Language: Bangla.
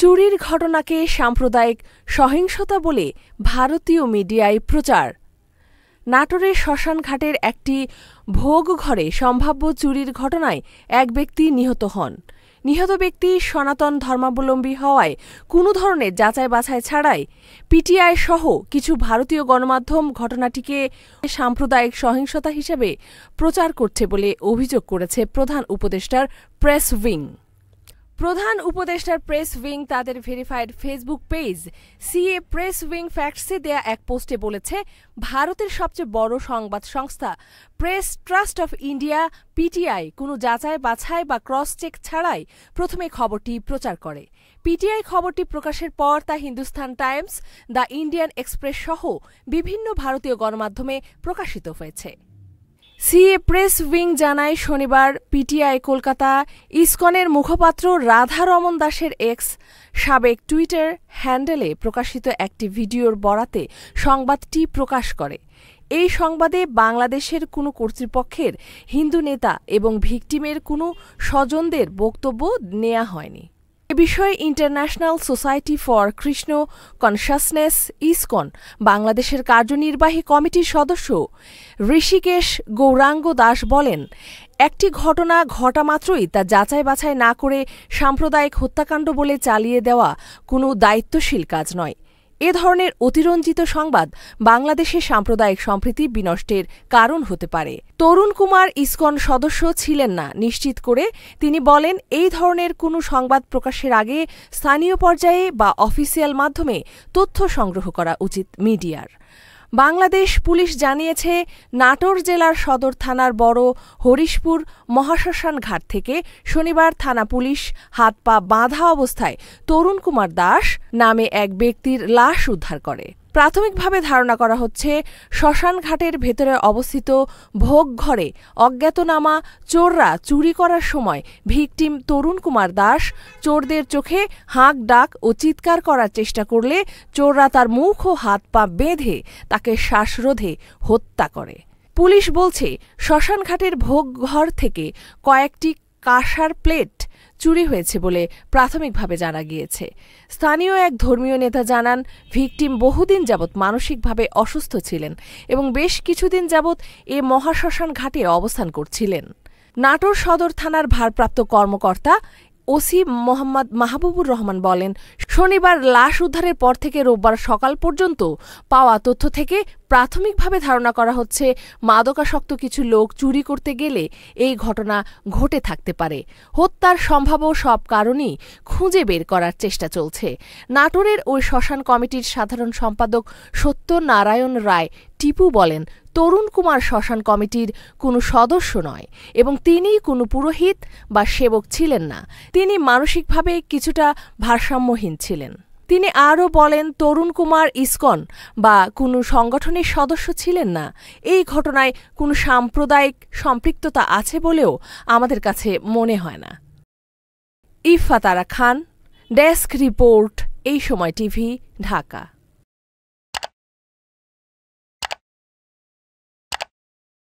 চুরির ঘটনাকে সাম্প্রদায়িক সহিংসতা বলে ভারতীয় মিডিয়ায় প্রচার। নাটোরের শ্মশানঘাটের একটি ভোগঘরে সম্ভাব্য চুরির ঘটনায় এক ব্যক্তি নিহত হন। নিহত ব্যক্তি সনাতন ধর্মাবলম্বী হওয়ায় কোনো ধরনের যাচাই বাছাই ছাড়াই পিটিআই সহ কিছু ভারতীয় গণমাধ্যম ঘটনাটিকে সাম্প্রদায়িক সহিংসতা হিসেবে প্রচার করছে বলে অভিযোগ করেছে প্রধান উপদেষ্টার প্রেস উইং। প্রধান উপদেষ্টার প্রেস উইং তাদের verified Facebook page CA press wing ফ্যাক্টসে দেয়া এক পোস্টে বলেছে, ভারতের সবচেয়ে বড় সংবাদ সংস্থা press trust of India PTI কোনো যাচাই বাছাই বা ক্রস চেক ছাড়াই প্রথমে খবরটি প্রচার করে। পিটিআই খবরটি প্রকাশের পর তা Hindustan Times, the Indian express সহ বিভিন্ন ভারতীয় গণমাধ্যমে প্রকাশিত হয়েছে। সিএ প্রেস উইং জানায়, শনিবার পিটিআই কলকাতা ইসকনের মুখপাত্র রাধা রমন দাসের এক্স সাবেক টুইটার হ্যান্ডেলে প্রকাশিত একটি ভিডিওর বরাতে সংবাদটি প্রকাশ করে। এই সংবাদে বাংলাদেশের কোনো কর্তৃপক্ষের হিন্দু নেতা এবং ভিকটিমের কোনো স্বজনদের বক্তব্য নেওয়া হয়নি। এ বিষয়ে international society for Krishna consciousness ISKCON বাংলাদেশের কার্যনির্বাহী কমিটির সদস্য ঋষিকেশ গৌরাঙ্গ দাস বলেন, একটি ঘটনা ঘটা মাত্রই তা যাচাই বাছাই না করে সাম্প্রদায়িক হত্যাকাণ্ড বলে চালিয়ে দেওয়া কোনো দায়িত্বশীল কাজ নয়। এ ধরনের অতিরঞ্জিত সংবাদ বাংলাদেশের সাম্প্রদায়িক সম্প্রীতি বিনষ্টের কারণ হতে পারে। তরুণ কুমার ইসকন সদস্য ছিলেন না নিশ্চিত করে তিনি বলেন, এই ধরনের কোনো সংবাদ প্রকাশের আগে স্থানীয় পর্যায়ে বা অফিসিয়াল মাধ্যমে তথ্য সংগ্রহ করা উচিত মিডিয়ার। বাংলাদেশ পুলিশ জানিয়েছে, নাটোর জেলার সদর থানার বড় হরিশপুর মহাশ্মশান ঘাট থেকে শনিবার থানা পুলিশ হাত পা বাঁধা অবস্থায় তরুণ কুমার দাস নামে এক ব্যক্তির লাশ উদ্ধার করে। প্রাথমিকভাবে ধারণা করা হচ্ছে, শ্মশানঘাটের ভেতরে অবস্থিত ভোগঘরে অজ্ঞাতনামা চোররা চুরি করার সময় ভিকটিম তরুণ কুমার দাস চোরদের চোখে হাঁক ডাক ও চিৎকার করার চেষ্টা করলে চোররা তার মুখ ও হাত পা বেঁধে তাকে শ্বাসরোধে হত্যা করে। পুলিশ বলছে, শ্মশানঘাটের ভোগঘর থেকে কয়েকটি কাঁসার প্লেট চুরি হয়েছে বলে প্রাথমিকভাবে জানা গিয়েছে। স্থানীয় এক ধর্মীয় নেতা জানান, ভিকটিম বহুদিন যাবৎ মানসিকভাবে অসুস্থ ছিলেন এবং বেশ কিছুদিন যাবৎ এ মহাশ্মশান ঘাটে অবস্থান করছিলেন। নাটোর সদর থানার ভারপ্রাপ্ত কর্মকর্তা ওসি মোহাম্মদ মাহবুবুর রহমান বলেন, শনিবার লাশ উদ্ধারের পর থেকে রোববার সকাল পর্যন্ত পাওয়া তথ্য থেকে প্রাথমিকভাবে ধারণা করা হচ্ছে, মাদকাসক্ত কিছু লোক চুরি করতে গেলে এই ঘটনা ঘটে থাকতে পারে। হত্যার সম্ভাব্য সব কারণই খুঁজে বের করার চেষ্টা চলছে। নাটোরের ওই শ্মশান কমিটির সাধারণ সম্পাদক সত্যনারায়ণ রায় টিপু বলেন, তরুণ কুমার শ্মশান কমিটির কোনো সদস্য নয় এবং তিনি কোনো পুরোহিত বা সেবক ছিলেন না। তিনি মানসিকভাবে কিছুটা ভারসাম্যহীন ছিলেন। তিনি আরও বলেন, তরুণ কুমার ইসকন বা কোনো সংগঠনের সদস্য ছিলেন না। এই ঘটনায় কোনো সাম্প্রদায়িক সম্পৃক্ততা আছে বলেও আমাদের কাছে মনে হয় না। ইফাত আরা খান, ডেস্ক রিপোর্ট, এই সময় টিভি, ঢাকা।